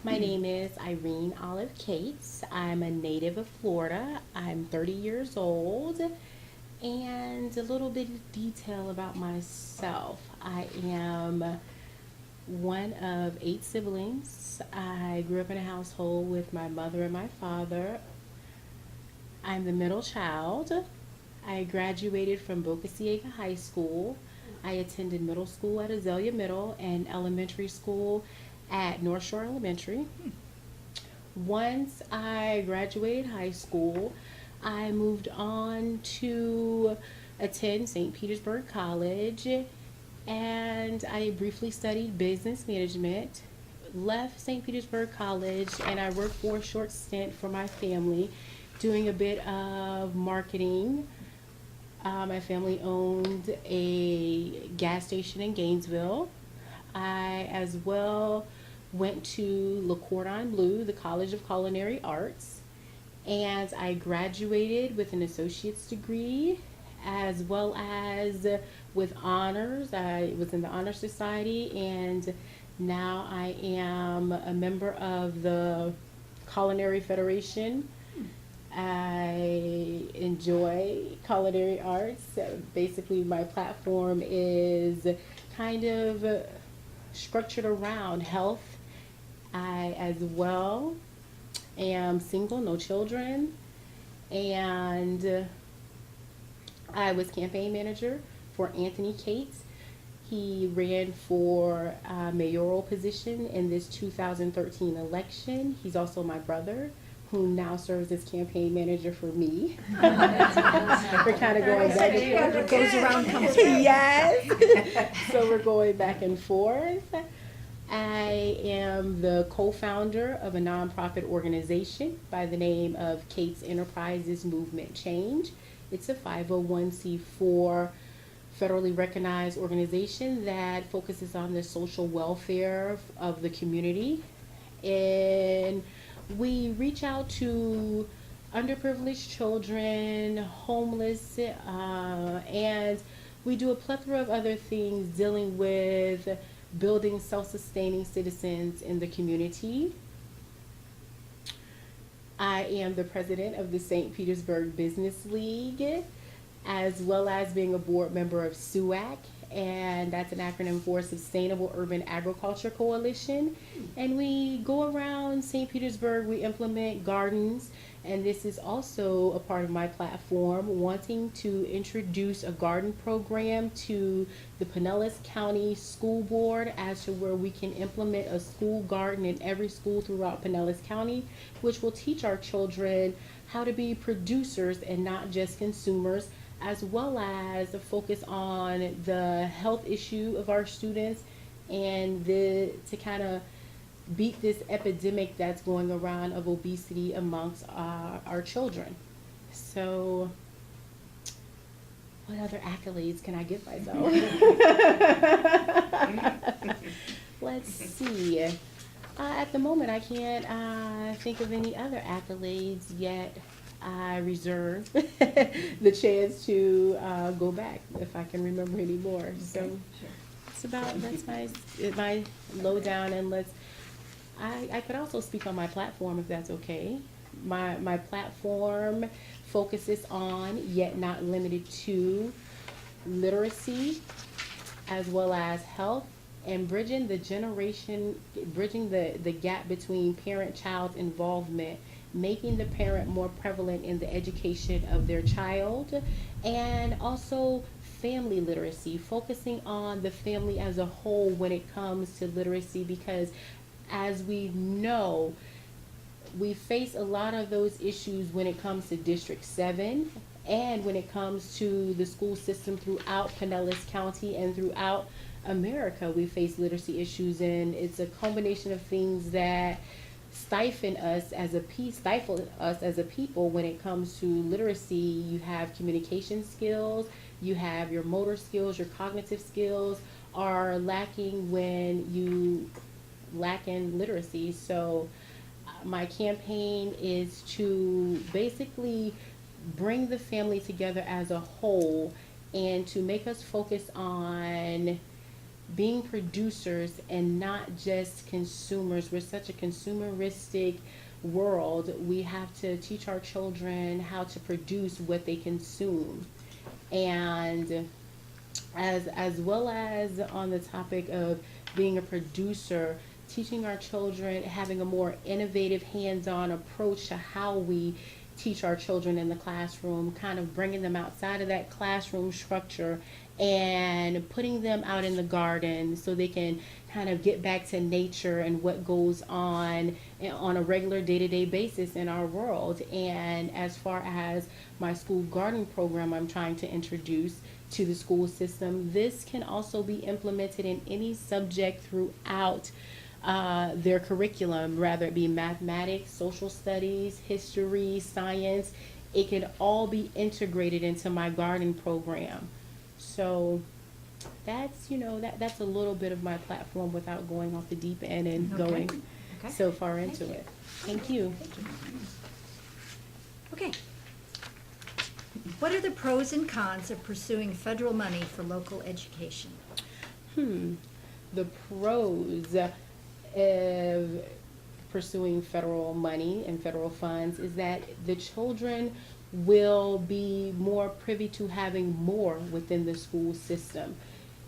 My name is Irene Olive Cates. I'm a native of Florida. I'm 30 years old. And a little bit of detail about myself. I am one of 8 siblings. I grew up in a household with my mother and my father. I'm the middle child. I graduated from Boca Ciega High School. I attended middle school at Azalea Middle and elementary school at North Shore Elementary. Once I graduated high school, I moved on to attend St. Petersburg College and I briefly studied business management. Left St. Petersburg College and I worked for a short stint for my family doing a bit of marketing. My family owned a gas station in Gainesville. I as well went to Le Cordon Bleu, the College of Culinary Arts, and I graduated with an associate's degree as well as with honors. I was in the Honor Society and now I am a member of the Culinary Federation. I enjoy culinary arts. Basically, my platform is kind of structured around health. I as well am single, no children, and I was campaign manager for Anthony Cates. He ran for a mayoral position in this 2013 election. He's also my brother, who now serves as campaign manager for me. We're kind of going back and forth. What goes around comes around. Yes. So we're going back and forth. I am the co-founder of a nonprofit organization by the name of Cates Enterprises Movement Change. It's a 501c4 federally recognized organization that focuses on the social welfare of the community. And we reach out to underprivileged children, homeless, and we do a plethora of other things dealing with building self-sustaining citizens in the community. I am the president of the St. Petersburg Business League, as well as being a board member of SUAC, and that's an acronym for Sustainable Urban Agriculture Coalition. And we go around St. Petersburg, we implement gardens, and this is also a part of my platform, wanting to introduce a garden program to the Pinellas County School Board as to where we can implement a school garden in every school throughout Pinellas County, which will teach our children how to be producers and not just consumers, as well as focus on the health issue of our students and to kind of beat this epidemic that's going around of obesity amongst our children. So, what other accolades can I give myself? Let's see. At the moment, I can't think of any other accolades yet. I reserve the chance to go back if I can remember any more. So that's my lowdown, and I could also speak on my platform if that's okay. My platform focuses on, yet not limited to, literacy as well as health and bridging the gap between parent-child involvement, making the parent more prevalent in the education of their child, and also family literacy, focusing on the family as a whole when it comes to literacy, because as we know, we face a lot of those issues when it comes to District 7 and when it comes to the school system throughout Pinellas County and throughout America. We face literacy issues, and it's a combination of things that stifle us as a people when it comes to literacy. You have communication skills, you have your motor skills, your cognitive skills are lacking when you lack in literacy. So my campaign is to basically bring the family together as a whole and to make us focus on being producers and not just consumers. We're such a consumeristic world. We have to teach our children how to produce what they consume. And as well as on the topic of being a producer, teaching our children, having a more innovative hands-on approach to how we teach our children in the classroom, kind of bringing them outside of that classroom structure and putting them out in the garden so they can kind of get back to nature and what goes on a regular day-to-day basis in our world. And as far as my school gardening program I'm trying to introduce to the school system, this can also be implemented in any subject throughout their curriculum, rather it be mathematics, social studies, history, science. It can all be integrated into my gardening program. So that's, that's a little bit of my platform without going off the deep end and going so far into it. Thank you. Okay. What are the pros and cons of pursuing federal money for local education? The pros of pursuing federal money and federal funds is that the children will be more privy to having more within the school system.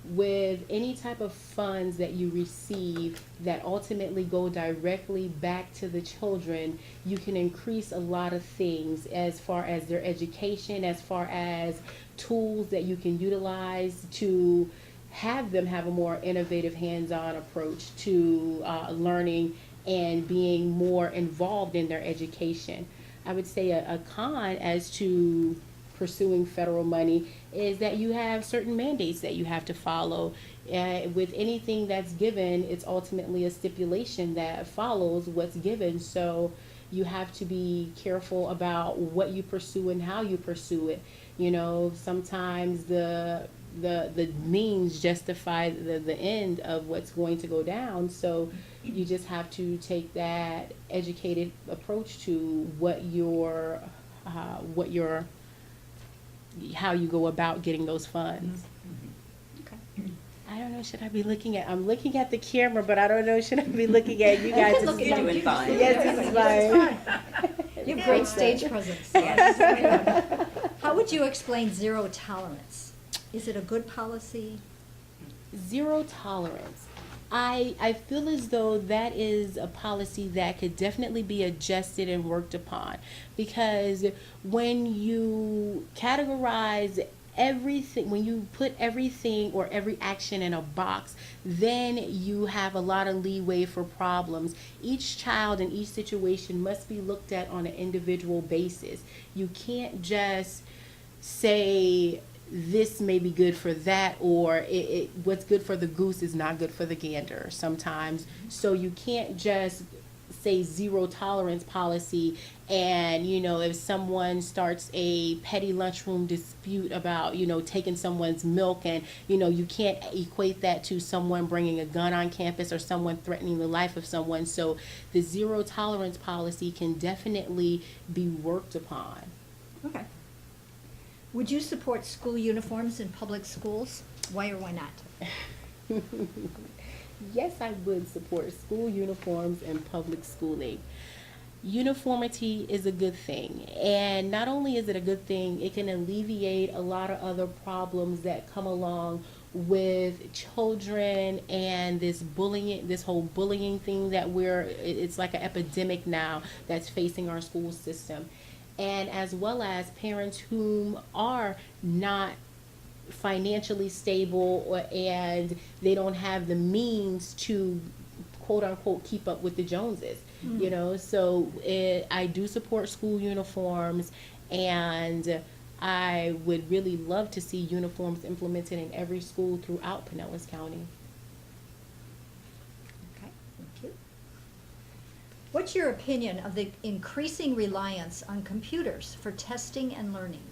With any type of funds that you receive that ultimately go directly back to the children, you can increase a lot of things as far as their education, as far as tools that you can utilize to have them have a more innovative hands-on approach to learning and being more involved in their education. I would say a con as to pursuing federal money is that you have certain mandates that you have to follow. With anything that's given, it's ultimately a stipulation that follows what's given. So you have to be careful about what you pursue and how you pursue it. Sometimes the means justify the end of what's going to go down. So you just have to take that educated approach to how you go about getting those funds. Okay. I don't know, should I be I'm looking at the camera, but I don't know, should I be looking at you guys? You're doing fine. Yes, it's fine. You have great stage presence. Yes. How would you explain zero tolerance? Is it a good policy? Zero tolerance. I feel as though that is a policy that could definitely be adjusted and worked upon, because when you categorize everything, when you put everything or every action in a box, then you have a lot of leeway for problems. Each child in each situation must be looked at on an individual basis. You can't just say this may be good for that, or what's good for the goose is not good for the gander sometimes. So you can't just say zero tolerance policy and, if someone starts a petty lunchroom dispute about, taking someone's milk, and, you can't equate that to someone bringing a gun on campus or someone threatening the life of someone. So the zero tolerance policy can definitely be worked upon. Okay. Would you support school uniforms in public schools? Why or why not? Yes, I would support school uniforms in public schooling. Uniformity is a good thing, and not only is it a good thing, it can alleviate a lot of other problems that come along with children and this whole bullying thing that it's like an epidemic now that's facing our school system. And as well as parents whom are not financially stable and they don't have the means to quote unquote keep up with the Joneses. So I do support school uniforms, and I would really love to see uniforms implemented in every school throughout Pinellas County. Okay, thank you. What's your opinion of the increasing reliance on computers for testing and learning?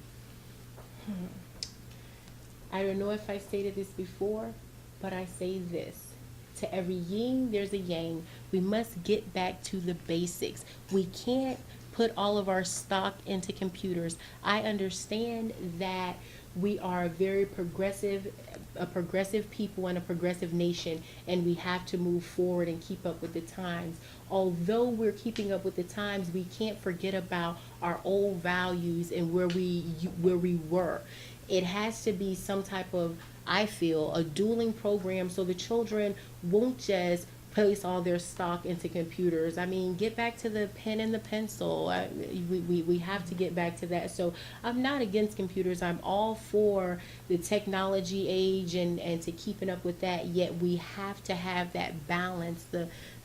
I don't know if I stated this before, but I say this. To every yin, there's a yang. We must get back to the basics. We can't put all of our stock into computers. I understand that we are very progressive, a progressive people and a progressive nation, and we have to move forward and keep up with the times. Although we're keeping up with the times, we can't forget about our old values and where we were. It has to be some type of, I feel, a dueling program so the children won't just place all their stock into computers. I mean, get back to the pen and the pencil. We have to get back to that. So I'm not against computers. I'm all for the technology age and to keeping up with that. Yet we have to have that balance.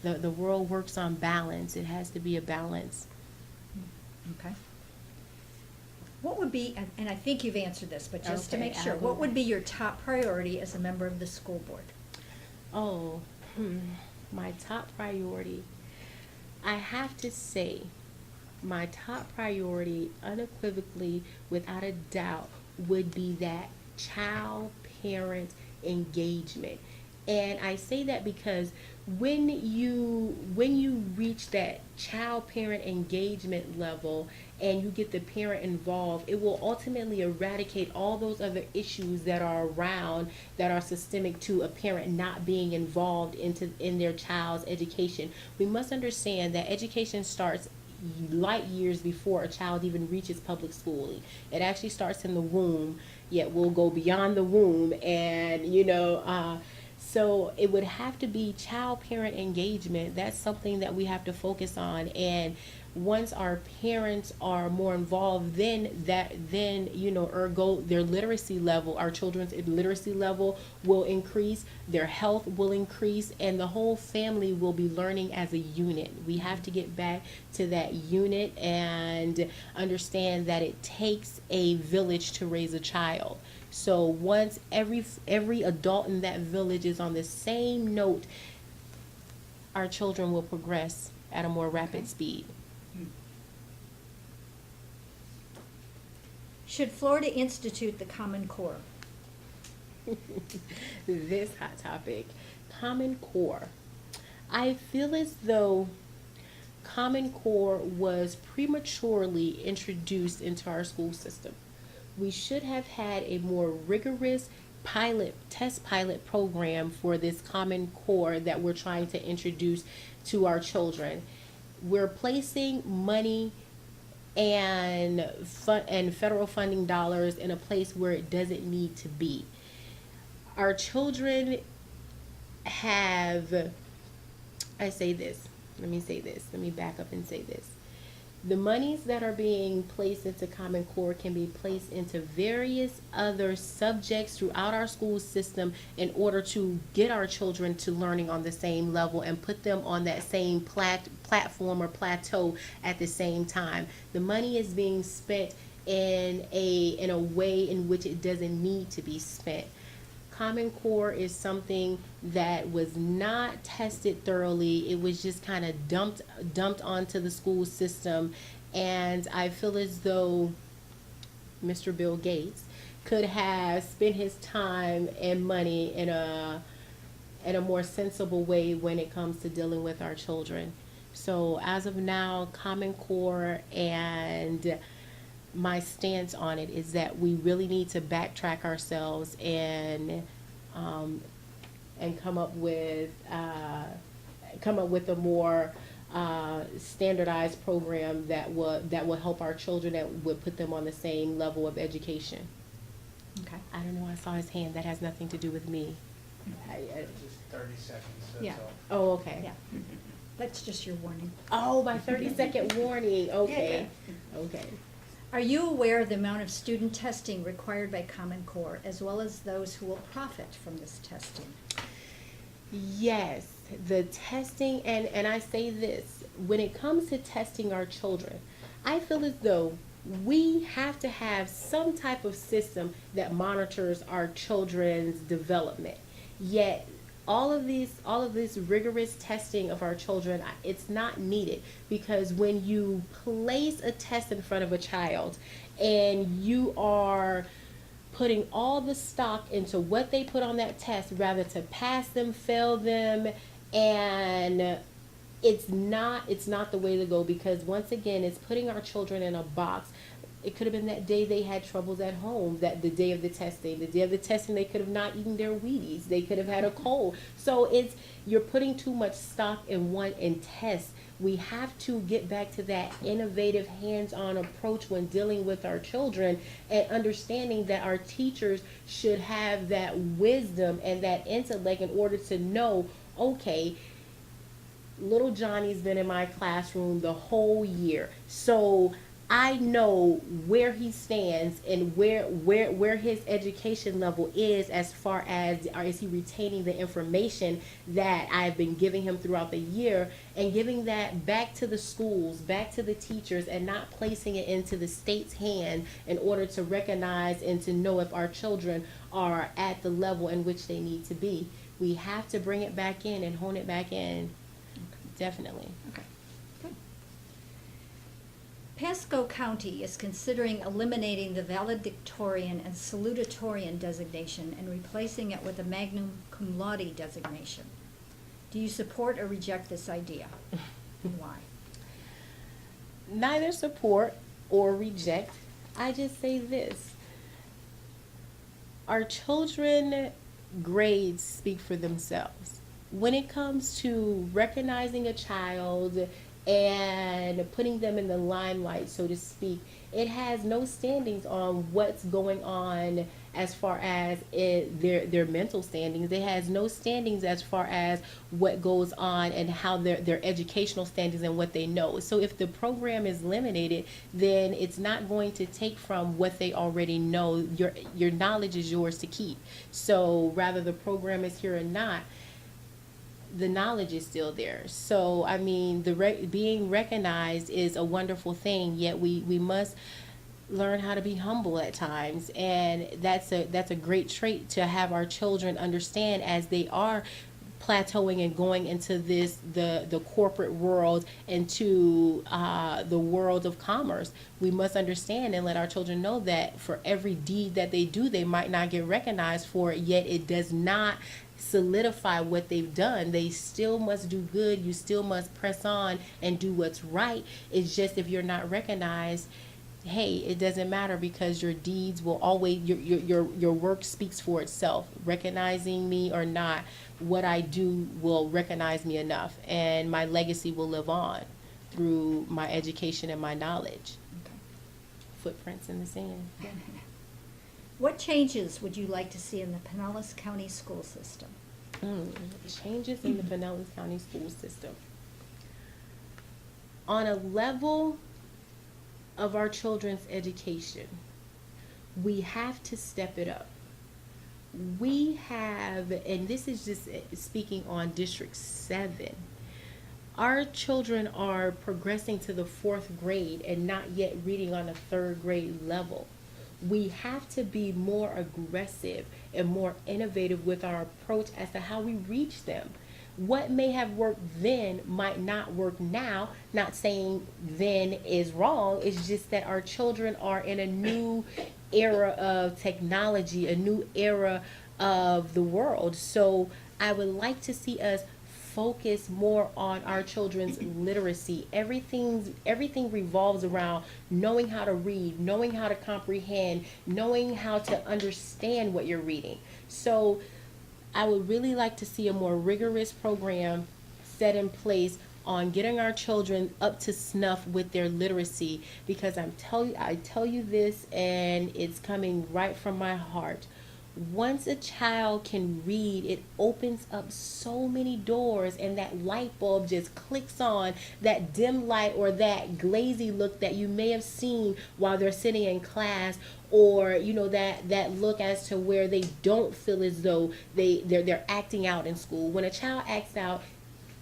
The world works on balance. It has to be a balance. Okay. What would be, and I think you've answered this, but just to Okay, make sure, I what will. would be your top priority as a member of the school board? Oh, my top priority. I have to say, my top priority, unequivocally, without a doubt, would be that child parent engagement. And I say that because when you reach that child parent engagement level and you get the parent involved, it will ultimately eradicate all those other issues that are around that are systemic to a parent not being involved in their child's education. We must understand that education starts light years before a child even reaches public schooling. It actually starts in the womb, yet we'll go beyond the womb, and so it would have to be child parent engagement. That's something that we have to focus on. And once our parents are more involved, ergo their literacy level, our children's literacy level will increase, their health will increase, and the whole family will be learning as a unit. We have to get back to that unit and understand that it takes a village to raise a child. So once every adult in that village is on the same note, our children will progress at a more rapid speed. Should Florida institute the Common Core? This hot topic, Common Core. I feel as though Common Core was prematurely introduced into our school system. We should have had a more rigorous test pilot program for this Common Core that we're trying to introduce to our children. We're placing money and federal funding dollars in a place where it doesn't need to be. Our children have, let me back up and say this. The monies that are being placed into Common Core can be placed into various other subjects throughout our school system in order to get our children to learning on the same level and put them on that same platform or plateau at the same time. The money is being spent in a way in which it doesn't need to be spent. Common Core is something that was not tested thoroughly. It was just kind of dumped onto the school system, and I feel as though Mr. Bill Gates could have spent his time and money in a more sensible way when it comes to dealing with our children. So as of now, Common Core, and my stance on it is that we really need to backtrack ourselves and come up with a more standardized program that will help our children, that would put them on the same level of education. Okay. I don't know. I saw his hand. That has nothing to do with me. Just 30 seconds, that's Yeah. all. Oh, okay. Yeah. That's just your warning. Oh, my 30-second warning. Okay. Okay. Are you aware of the amount of student testing required by Common Core, as well as those who will profit from this testing? Yes, the testing, and I say this, when it comes to testing our children, I feel as though we have to have some type of system that monitors our children's development. Yet all of this rigorous testing of our children, it's not needed, because when you place a test in front of a child and you are putting all the stock into what they put on that test, rather to pass them, fail them, and it's not the way to go, because once again, it's putting our children in a box. It could have been that day they had troubles at home, that the day of the testing. The day of the testing, they could have not eaten their Wheaties. They could have had a cold. So you're putting too much stock in tests. We have to get back to that innovative, hands-on approach when dealing with our children, and understanding that our teachers should have that wisdom and that intellect in order to know, okay, little Johnny's been in my classroom the whole year, so I know where he stands and where his education level is, as far as, or is he retaining the information that I've been giving him throughout the year, and giving that back to the schools, back to the teachers, and not placing it into the state's hand in order to recognize and to know if our children are at the level in which they need to be. We have to bring it back in and hone it back in. Definitely. Okay, good. Pasco County is considering eliminating the valedictorian and salutatorian designation and replacing it with a magna cum laude designation. Do you support or reject this idea? And why? Neither support or reject. I just say this. Our children grades speak for themselves. When it comes to recognizing a child and putting them in the limelight, so to speak, it has no standings on what's going on as far as their mental standings. It has no standings as far as what goes on and how their educational standings and what they know. So if the program is eliminated, then it's not going to take from what they already know. Your knowledge is yours to keep. So rather the program is here or not, the knowledge is still there. So I mean, being recognized is a wonderful thing, yet we must learn how to be humble at times, and that's a great trait to have our children understand as they are plateauing and going into the corporate world, into the world of commerce. We must understand and let our children know that for every deed that they do, they might not get recognized for it, yet it does not solidify what they've done. They still must do good. You still must press on and do what's right. It's just, if you're not recognized, hey, it doesn't matter, because your deeds will always, your work speaks for itself. Recognizing me or not, what I do will recognize me enough, and my legacy will live on through my education and my knowledge. Okay. Footprints in the sand. What changes would you like to see in the Pinellas County school system? Changes in the Pinellas County school system. On a level of our children's education, we have to step it up. We have, and this is just speaking on District 7, our children are progressing to the 4th grade and not yet reading on a 3rd grade level. We have to be more aggressive and more innovative with our approach as to how we reach them. What may have worked then might not work now. Not saying then is wrong. It's just that our children are in a new era of technology, a new era of the world. So I would like to see us focus more on our children's literacy. Everything revolves around knowing how to read, knowing how to comprehend, knowing how to understand what you're reading. So I would really like to see a more rigorous program set in place on getting our children up to snuff with their literacy, because I tell you this, and it's coming right from my heart. Once a child can read, it opens up so many doors, and that light bulb just clicks on, that dim light or that glazy look that you may have seen while they're sitting in class, or that look as to where they don't feel as though they're acting out in school. When a child acts out,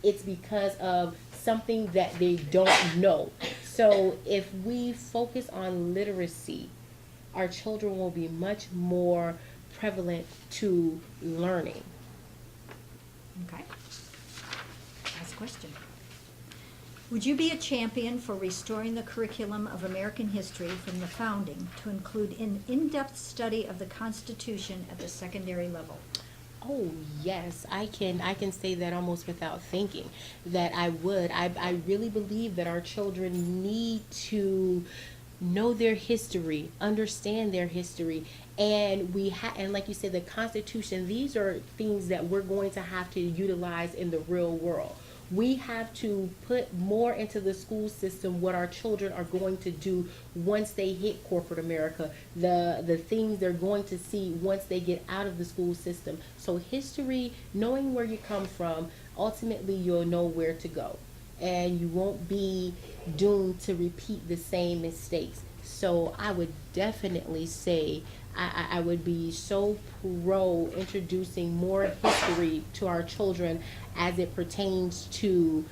it's because of something that they don't know. So if we focus on literacy, our children will be much more prevalent to learning. Okay. Last question. Would you be a champion for restoring the curriculum of American history from the founding to include an in-depth study of the Constitution at the secondary level? Oh, yes, I can say that almost without thinking that I would. I really believe that our children need to know their history, understand their history, and and like you said, the Constitution, these are things that we're going to have to utilize in the real world. We have to put more into the school system what our children are going to do once they hit corporate America, the things they're going to see once they get out of the school system. So history, knowing where you come from, ultimately you'll know where to go, and you won't be doomed to repeat the same mistakes. So I would definitely say I would be so pro introducing more history to our children as it pertains to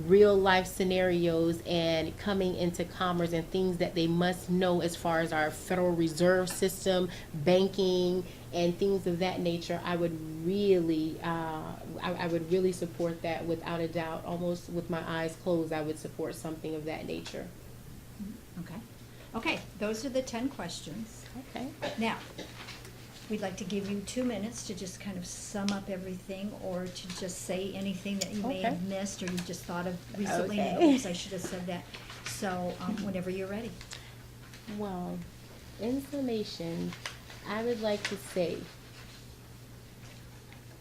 real life scenarios and coming into commerce and things that they must know as far as our Federal Reserve System, banking, and things of that nature. I would really, I would really support that without a doubt. Almost with my eyes closed, I would support something of that nature. Okay. Okay, those are the 10 questions. Okay. Now, we'd like to give you 2 minutes to just kind of sum up everything, or to just say anything that you may have Okay. missed, or you just thought of recently. Okay. Oops, I should have said that. So, whenever you're ready. Well, in summation, I would like to say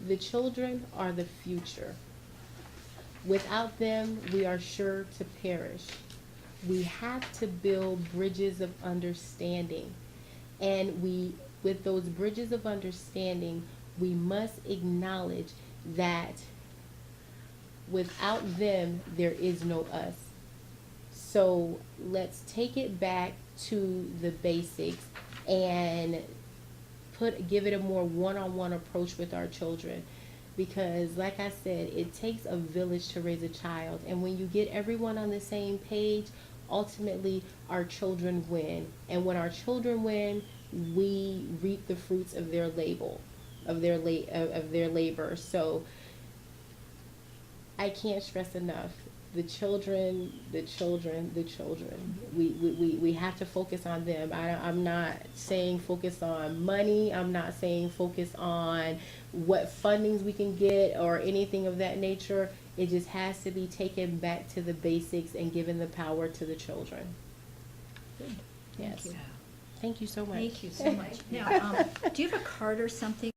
the children are the future. Without them, we are sure to perish. We have to build bridges of understanding. And with those bridges of understanding, we must acknowledge that without them, there is no us. So let's take it back to the basics and give it a more one-on-one approach with our children. Because like I said, it takes a village to raise a child. And when you get everyone on the same page, ultimately our children win. And when our children win, we reap the fruits of their labor. So I can't stress enough, the children. We have to focus on them. I'm not saying focus on money. I'm not saying focus on what fundings we can get or anything of that nature. It just has to be taken back to the basics and given the power to the children. Good. Yes. Thank you. Thank you so much. Thank you so much. Now, do you have a card or something